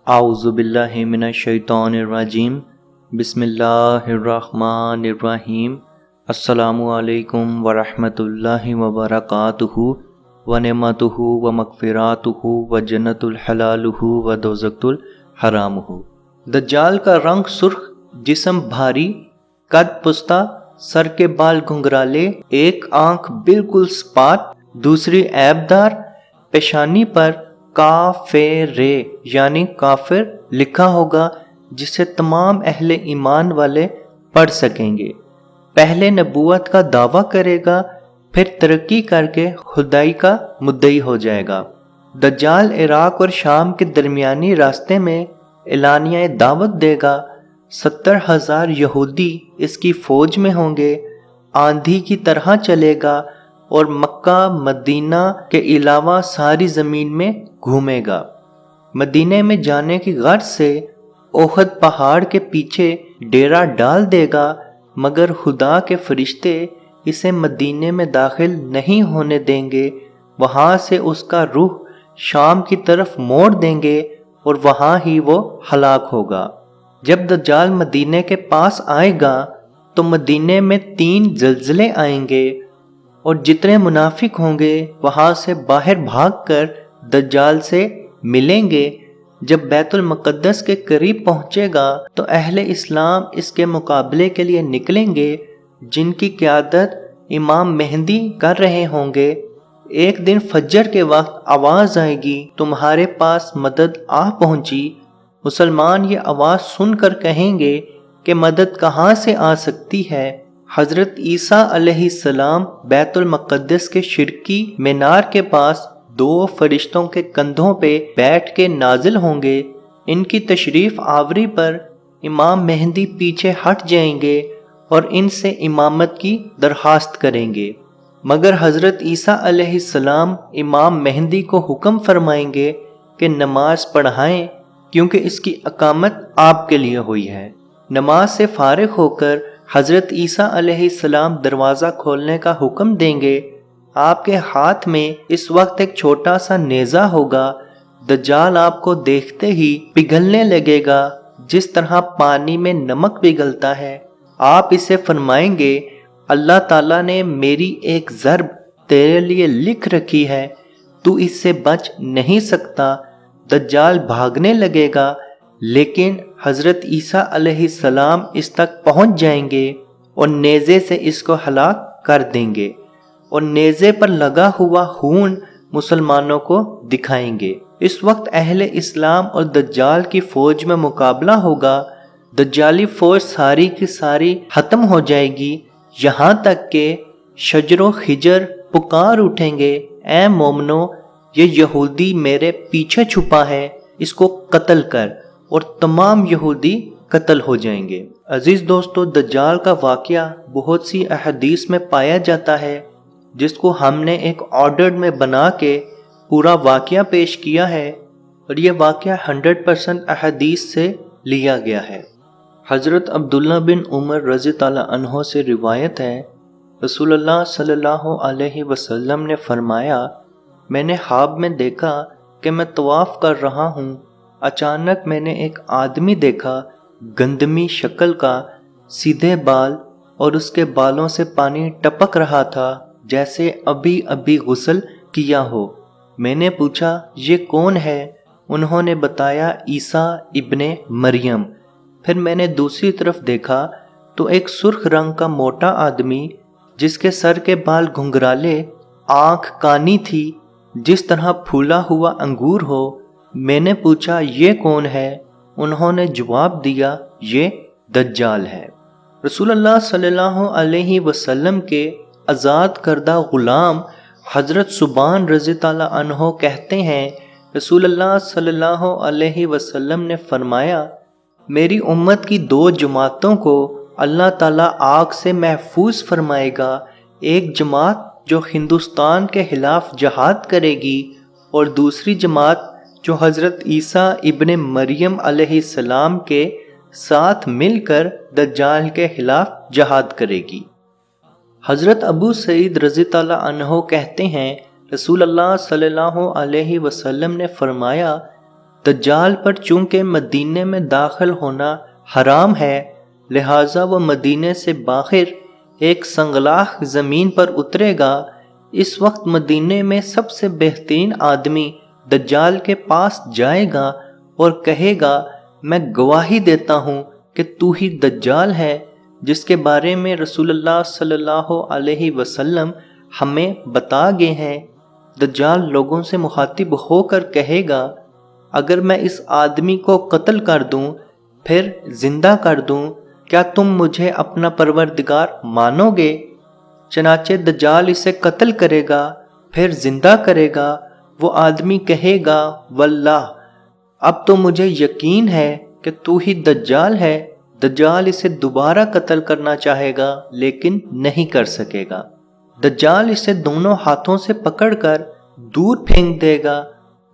اعوذ باللہ من الشیطان الرجیم بسم اللہ الرحمن الرحیم السلام علیکم ورحمۃ اللہ وبرکاتہ ونعمتہ ومغفراتہ وجنت الحلالہ ودوزخ الحرامہ۔ دجال کا رنگ سرخ، جسم بھاری، قد پستہ، سر کے بال گھنگرالے، ایک آنکھ بالکل سپاٹ، دوسری عیب دار، پیشانی پر کافر یعنی کافر لکھا ہوگا، جسے تمام اہل ایمان والے پڑھ سکیں گے۔ پہلے نبوت کا دعویٰ کرے گا، پھر ترقی کر کے خدائی کا مدعی ہو جائے گا۔ دجال عراق اور شام کے درمیانی راستے میں اعلانیہ دعوت دے گا۔ 70,000 یہودی اس کی فوج میں ہوں گے، آندھی کی طرح چلے گا اور مکہ مدینہ کے علاوہ ساری زمین میں گھومے گا۔ مدینہ میں جانے کی غرض سے احد پہاڑ کے پیچھے ڈیرا ڈال دے گا، مگر خدا کے فرشتے اسے مدینہ میں داخل نہیں ہونے دیں گے۔ وہاں سے اس کا رخ شام کی طرف موڑ دیں گے اور وہاں ہی وہ ہلاک ہوگا۔ جب دجال مدینہ کے پاس آئے گا تو مدینہ میں 3 زلزلے آئیں گے، اور جتنے منافق ہوں گے وہاں سے باہر بھاگ کر دجال سے ملیں گے۔ جب بیت المقدس کے قریب پہنچے گا تو اہل اسلام اس کے مقابلے کے لیے نکلیں گے، جن کی قیادت امام مہدی کر رہے ہوں گے۔ ایک دن فجر کے وقت آواز آئے گی، تمہارے پاس مدد آ پہنچی۔ مسلمان یہ آواز سن کر کہیں گے کہ مدد کہاں سے آ سکتی ہے؟ حضرت عیسیٰ علیہ السلام بیت المقدس کے شرقی مینار کے پاس 2 فرشتوں کے کندھوں پہ بیٹھ کے نازل ہوں گے۔ ان کی تشریف آوری پر امام مہدی پیچھے ہٹ جائیں گے اور ان سے امامت کی درخواست کریں گے، مگر حضرت عیسیٰ علیہ السلام امام مہدی کو حکم فرمائیں گے کہ نماز پڑھائیں، کیونکہ اس کی اقامت آپ کے لیے ہوئی ہے۔ نماز سے فارغ ہو کر حضرت عیسیٰ علیہ السلام دروازہ کھولنے کا حکم دیں گے۔ آپ کے ہاتھ میں اس وقت ایک چھوٹا سا نیزہ ہوگا۔ دجال آپ کو دیکھتے ہی پگھلنے لگے گا، جس طرح پانی میں نمک پگھلتا ہے۔ آپ اسے فرمائیں گے، اللہ تعالیٰ نے میری ایک ضرب تیرے لیے لکھ رکھی ہے، تو اس سے بچ نہیں سکتا۔ دجال بھاگنے لگے گا، لیکن حضرت عیسیٰ علیہ السلام اس تک پہنچ جائیں گے اور نیزے سے اس کو ہلاک کر دیں گے، اور نیزے پر لگا ہوا خون مسلمانوں کو دکھائیں گے۔ اس وقت اہل اسلام اور دجال کی فوج میں مقابلہ ہوگا۔ دجالی فوج ساری کی ساری ختم ہو جائے گی، یہاں تک کہ شجر و خجر پکار اٹھیں گے، اے مومنو، یہ یہودی میرے پیچھے چھپا ہے، اس کو قتل کر، اور تمام یہودی قتل ہو جائیں گے۔ عزیز دوستو، دجال کا واقعہ بہت سی احادیث میں پایا جاتا ہے، جس کو ہم نے ایک آرڈر میں بنا کے پورا واقعہ پیش کیا ہے، اور یہ واقعہ 100% احادیث سے لیا گیا ہے۔ حضرت عبداللہ بن عمر رضی اللہ عنہ سے روایت ہے، رسول اللہ صلی اللہ علیہ وسلم نے فرمایا، میں نے خواب میں دیکھا کہ میں طواف کر رہا ہوں، اچانک میں نے ایک آدمی دیکھا، گندمی شکل کا، سیدھے بال، اور اس کے بالوں سے پانی ٹپک رہا تھا جیسے ابھی ابھی غسل کیا ہو۔ میں نے پوچھا، یہ کون ہے؟ انہوں نے بتایا، عیسیٰ ابن مریم۔ پھر میں نے دوسری طرف دیکھا تو ایک سرخ رنگ کا موٹا آدمی، جس کے سر کے بال گھنگرالے، آنکھ کانی تھی، جس طرح پھولا ہوا انگور ہو۔ میں نے پوچھا، یہ کون ہے؟ انہوں نے جواب دیا، یہ دجال ہے۔ رسول اللہ صلی اللہ علیہ وسلم کے آزاد کردہ غلام حضرت ثوبان رضی اللہ عنہ کہتے ہیں، رسول اللہ صلی اللہ علیہ وسلم نے فرمایا، میری امت کی 2 جماعتوں کو اللہ تعالیٰ آگ سے محفوظ فرمائے گا، ایک جماعت جو ہندوستان کے خلاف جہاد کرے گی، اور دوسری جماعت جو حضرت عیسیٰ ابن مریم علیہ السلام کے ساتھ مل کر دجال کے خلاف جہاد کرے گی۔ حضرت ابو سعید رضی اللہ عنہ کہتے ہیں، رسول اللہ صلی اللہ علیہ وسلم نے فرمایا، دجال پر چونکہ مدینے میں داخل ہونا حرام ہے، لہٰذا وہ مدینے سے باہر ایک سنگلاخ زمین پر اترے گا۔ اس وقت مدینے میں سب سے بہترین آدمی دجال کے پاس جائے گا اور کہے گا، میں گواہی دیتا ہوں کہ تو ہی دجال ہے جس کے بارے میں رسول اللہ صلی اللہ علیہ وسلم ہمیں بتا گئے ہیں۔ دجال لوگوں سے مخاطب ہو کر کہے گا، اگر میں اس آدمی کو قتل کر دوں پھر زندہ کر دوں، کیا تم مجھے اپنا پروردگار مانو گے؟ چنانچہ دجال اسے قتل کرے گا، پھر زندہ کرے گا۔ وہ آدمی کہے گا، واللہ اب تو مجھے یقین ہے کہ تو ہی دجال ہے۔ دجال اسے دوبارہ قتل کرنا چاہے گا لیکن نہیں کر سکے گا۔ دجال اسے دونوں ہاتھوں سے پکڑ کر دور پھینک دے گا۔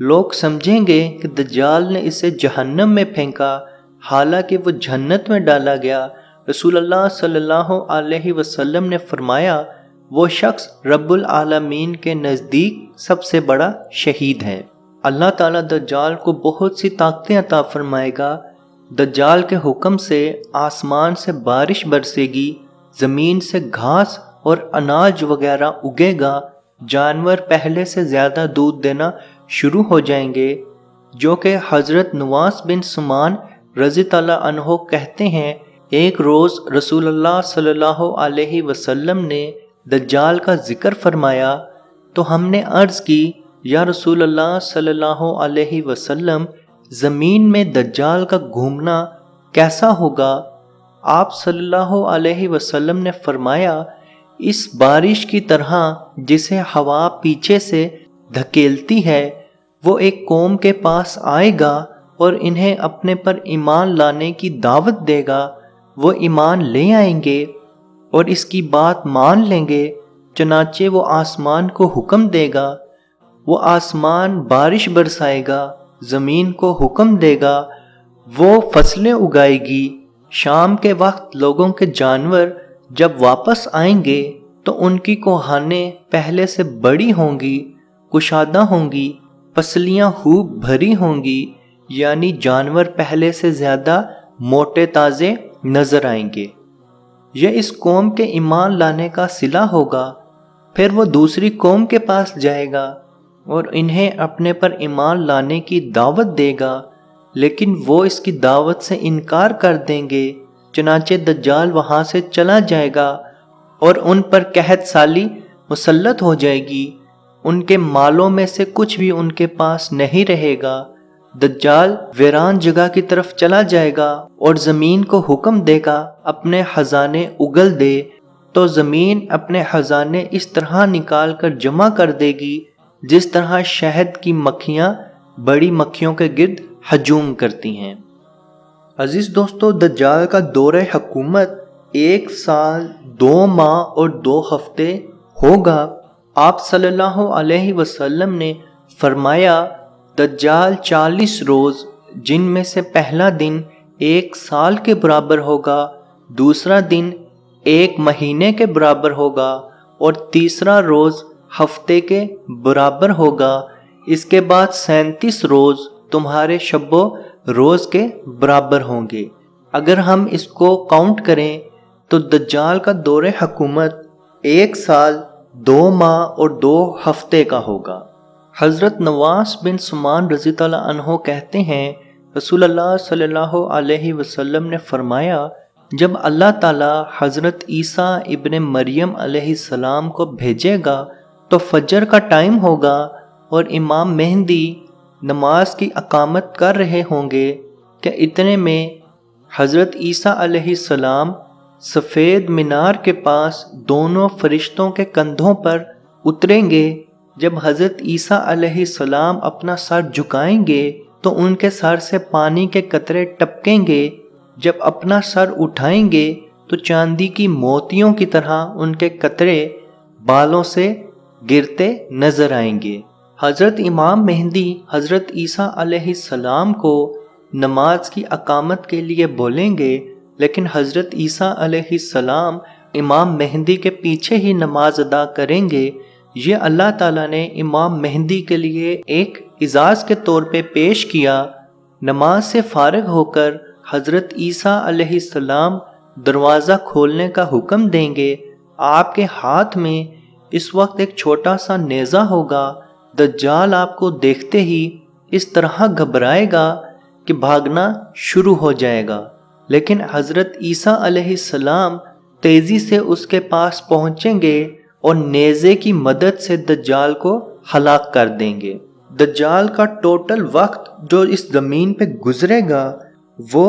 لوگ سمجھیں گے کہ دجال نے اسے جہنم میں پھینکا، حالانکہ وہ جنت میں ڈالا گیا۔ رسول اللہ صلی اللہ علیہ وسلم نے فرمایا، وہ شخص رب العالمین کے نزدیک سب سے بڑا شہید ہے۔ اللہ تعالیٰ دجال کو بہت سی طاقتیں عطا فرمائے گا۔ دجال کے حکم سے آسمان سے بارش برسے گی، زمین سے گھاس اور اناج وغیرہ اگے گا، جانور پہلے سے زیادہ دودھ دینا شروع ہو جائیں گے، جو کہ حضرت نواس بن سمان رضی اللہ عنہ کہتے ہیں، ایک روز رسول اللہ صلی اللہ علیہ وسلم نے دجال کا ذکر فرمایا تو ہم نے عرض کی، یا رسول اللہ صلی اللہ علیہ وسلم، زمین میں دجال کا گھومنا کیسا ہوگا؟ آپ صلی اللہ علیہ وسلم نے فرمایا، اس بارش کی طرح جسے ہوا پیچھے سے دھکیلتی ہے۔ وہ ایک قوم کے پاس آئے گا اور انہیں اپنے پر ایمان لانے کی دعوت دے گا۔ وہ ایمان لے آئیں گے اور اس کی بات مان لیں گے، چنانچہ وہ آسمان کو حکم دے گا، وہ آسمان بارش برسائے گا، زمین کو حکم دے گا، وہ فصلیں اگائے گی۔ شام کے وقت لوگوں کے جانور جب واپس آئیں گے تو ان کی کوہانیں پہلے سے بڑی ہوں گی، کشادہ ہوں گی، پسلیاں خوب بھری ہوں گی، یعنی جانور پہلے سے زیادہ موٹے تازے نظر آئیں گے۔ یہ اس قوم کے ایمان لانے کا صلہ ہوگا۔ پھر وہ دوسری قوم کے پاس جائے گا اور انہیں اپنے پر ایمان لانے کی دعوت دے گا، لیکن وہ اس کی دعوت سے انکار کر دیں گے، چنانچہ دجال وہاں سے چلا جائے گا اور ان پر قحط سالی مسلط ہو جائے گی، ان کے مالوں میں سے کچھ بھی ان کے پاس نہیں رہے گا۔ دجال ویران جگہ کی طرف چلا جائے گا اور زمین کو حکم دے گا اپنے خزانے اگل دے، تو زمین اپنے خزانے اس طرح نکال کر جمع کر دے گی جس طرح شہد کی مکھیاں بڑی مکھیوں کے گرد ہجوم کرتی ہیں۔ عزیز دوستو، دجال کا دور حکومت 1 سال 2 ماہ اور 2 ہفتے ہوگا۔ آپ صلی اللہ علیہ وسلم نے فرمایا، دجال 40 روز، جن میں سے پہلا دن 1 سال کے برابر ہوگا، دوسرا دن 1 مہینے کے برابر ہوگا اور تیسرا روز ہفتے کے برابر ہوگا۔ اس کے بعد 37 روز تمہارے شب و روز کے برابر ہوں گے۔ اگر ہم اس کو کاؤنٹ کریں تو دجال کا دور حکومت 1 سال 2 ماہ اور 2 ہفتے کا ہوگا۔ حضرت نواس بن سمان رضی اللہ عنہ کہتے ہیں، رسول اللہ صلی اللہ علیہ وسلم نے فرمایا، جب اللہ تعالیٰ حضرت عیسیٰ ابن مریم علیہ السلام کو بھیجے گا تو فجر کا ٹائم ہوگا اور امام مہدی نماز کی اقامت کر رہے ہوں گے کہ اتنے میں حضرت عیسیٰ علیہ السلام سفید مینار کے پاس دونوں فرشتوں کے کندھوں پر اتریں گے۔ جب حضرت عیسیٰ علیہ السلام اپنا سر جھکائیں گے تو ان کے سر سے پانی کے قطرے ٹپکیں گے۔ جب اپنا سر اٹھائیں گے تو چاندی کی موتیوں کی طرح ان کے قطرے بالوں سے گرتے نظر آئیں گے۔ حضرت امام مہدی حضرت عیسیٰ علیہ السلام کو نماز کی اقامت کے لیے بولیں گے، لیکن حضرت عیسیٰ علیہ السلام امام مہدی کے پیچھے ہی نماز ادا کریں گے۔ یہ اللہ تعالیٰ نے امام مہدی کے لیے ایک اعزاز کے طور پہ پیش کیا نماز سے فارغ ہو کر حضرت عیسیٰ علیہ السلام دروازہ کھولنے کا حکم دیں گے۔ آپ کے ہاتھ میں اس وقت ایک چھوٹا سا نیزہ ہوگا۔ دجال آپ کو دیکھتے ہی اس طرح گھبرائے گا کہ بھاگنا شروع ہو جائے گا، لیکن حضرت عیسیٰ علیہ السلام تیزی سے اس کے پاس پہنچیں گے اور نیزے کی مدد سے دجال کو ہلاک کر دیں گے۔ دجال کا ٹوٹل وقت جو اس زمین پہ گزرے گا وہ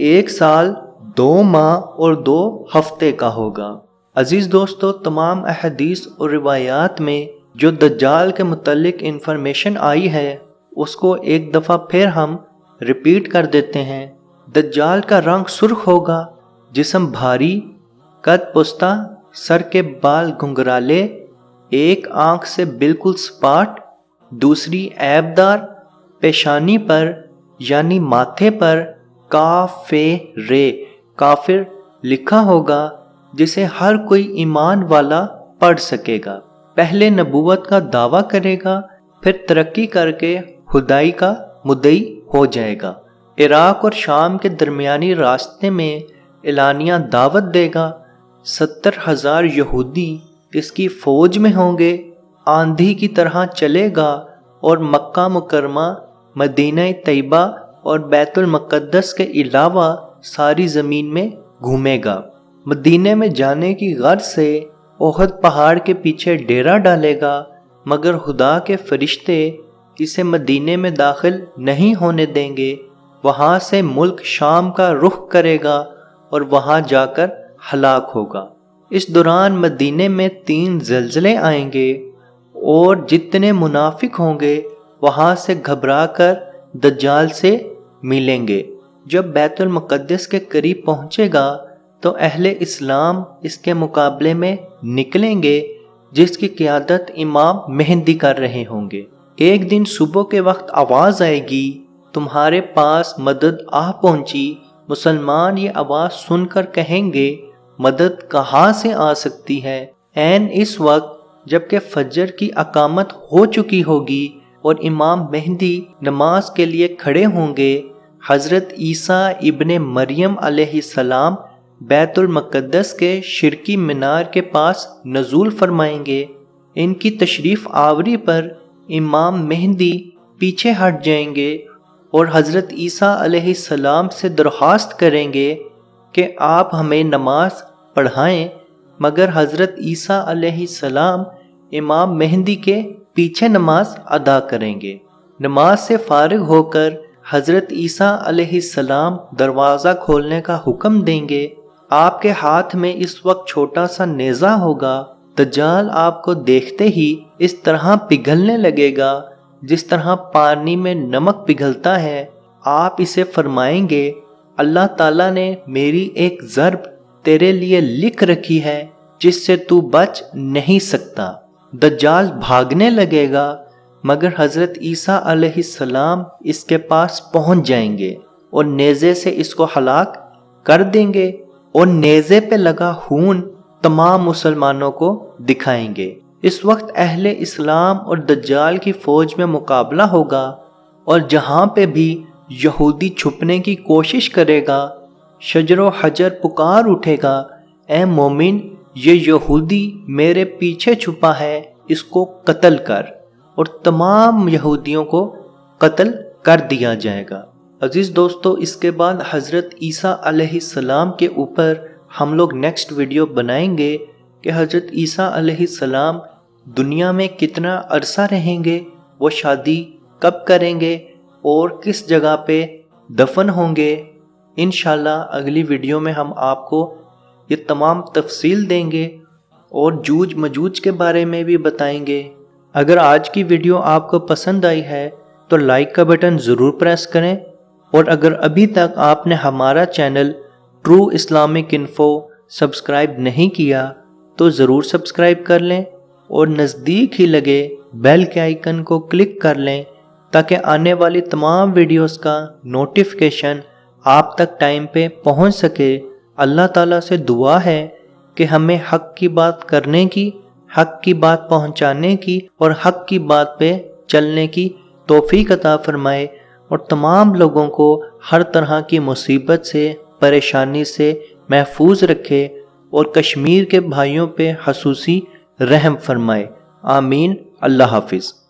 1 سال 2 ماہ اور 2 ہفتے کا ہوگا۔ عزیز دوستو، تمام احادیث اور روایات میں جو دجال کے متعلق انفارمیشن آئی ہے اس کو ایک دفعہ پھر ہم ریپیٹ کر دیتے ہیں۔ دجال کا رنگ سرخ ہوگا، جسم بھاری، قد پستہ، سر کے بال گھنگرالے، ایک آنکھ سے بالکل سپاٹ، دوسری عیب دار، پیشانی پر یعنی ماتھے پر کافر لکھا ہوگا، جسے ہر کوئی ایمان والا پڑھ سکے گا۔ پہلے نبوت کا دعویٰ کرے گا، پھر ترقی کر کے خدائی کا مدعی ہو جائے گا۔ عراق اور شام کے درمیانی راستے میں اعلانیہ دعوت دے گا۔ 70,000 یہودی اس کی فوج میں ہوں گے، آندھی کی طرح چلے گا اور مکہ مکرمہ، مدینہ طیبہ اور بیت المقدس کے علاوہ ساری زمین میں گھومے گا۔ مدینہ میں جانے کی غرض سے احد پہاڑ کے پیچھے ڈیرا ڈالے گا، مگر خدا کے فرشتے اسے مدینے میں داخل نہیں ہونے دیں گے۔ وہاں سے ملک شام کا رخ کرے گا اور وہاں جا کر ہلاک ہوگا۔ اس دوران مدینے میں 3 زلزلے آئیں گے اور جتنے منافق ہوں گے وہاں سے گھبرا کر دجال سے ملیں گے۔ جب بیت المقدس کے قریب پہنچے گا تو اہل اسلام اس کے مقابلے میں نکلیں گے، جس کی قیادت امام مہدی کر رہے ہوں گے۔ ایک دن صبح کے وقت آواز آئے گی، تمہارے پاس مدد آ پہنچی۔ مسلمان یہ آواز سن کر کہیں گے، مدد کہاں سے آ سکتی ہے؟ عین اس وقت جبکہ فجر کی اقامت ہو چکی ہوگی اور امام مہدی نماز کے لیے کھڑے ہوں گے، حضرت عیسیٰ ابن مریم علیہ السلام بیت المقدس کے شرقی مینار کے پاس نزول فرمائیں گے۔ ان کی تشریف آوری پر امام مہدی پیچھے ہٹ جائیں گے اور حضرت عیسیٰ علیہ السلام سے درخواست کریں گے کہ آپ ہمیں نماز پڑھائیں، مگر حضرت عیسیٰ علیہ السلام امام مہدی کے پیچھے نماز ادا کریں گے۔ نماز سے فارغ ہو کر حضرت عیسیٰ علیہ السلام دروازہ کھولنے کا حکم دیں گے۔ آپ کے ہاتھ میں اس وقت چھوٹا سا نیزہ ہوگا۔ دجال آپ کو دیکھتے ہی اس طرح پگھلنے لگے گا جس طرح پانی میں نمک پگھلتا ہے۔ آپ اسے فرمائیں گے، اللہ تعالیٰ نے میری ایک ضرب تیرے لیے لکھ رکھی ہے جس سے تو بچ نہیں سکتا۔ دجال بھاگنے لگے گا، مگر حضرت عیسیٰ علیہ السلام اس کے پاس پہنچ جائیں گے اور نیزے سے اس کو ہلاک کر دیں گے اور نیزے پہ لگا خون تمام مسلمانوں کو دکھائیں گے۔ اس وقت اہل اسلام اور دجال کی فوج میں مقابلہ ہوگا، اور جہاں پہ بھی یہودی چھپنے کی کوشش کرے گا، شجر و حجر پکار اٹھے گا، اے مومن، یہ یہودی میرے پیچھے چھپا ہے، اس کو قتل کر، اور تمام یہودیوں کو قتل کر دیا جائے گا۔ عزیز دوستو، اس کے بعد حضرت عیسیٰ علیہ السلام کے اوپر ہم لوگ نیکسٹ ویڈیو بنائیں گے کہ حضرت عیسیٰ علیہ السلام دنیا میں کتنا عرصہ رہیں گے، وہ شادی کب کریں گے اور کس جگہ پہ دفن ہوں گے۔ انشاءاللہ اگلی ویڈیو میں ہم آپ کو یہ تمام تفصیل دیں گے اور جوج مجوج کے بارے میں بھی بتائیں گے۔ اگر آج کی ویڈیو آپ کو پسند آئی ہے تو لائک کا بٹن ضرور پریس کریں، اور اگر ابھی تک آپ نے ہمارا channel true Islamic info subscribe نہیں کیا تو ضرور سبسکرائب کر لیں اور نزدیک ہی لگے بیل کے آئیکن کو کلک کر لیں تاکہ آنے والی تمام ویڈیوز کا نوٹیفیکیشن آپ تک ٹائم پہ پہنچ سکے۔ اللہ تعالیٰ سے دعا ہے کہ ہمیں حق کی بات کرنے کی، حق کی بات پہنچانے کی اور حق کی بات پہ چلنے کی توفیق عطا فرمائے۔ اور تمام لوگوں کو ہر طرح کی مصیبت سے، پریشانی سے محفوظ رکھے اور کشمیر کے بھائیوں پہ خصوصی رحم فرمائے۔ آمین۔ اللہ حافظ۔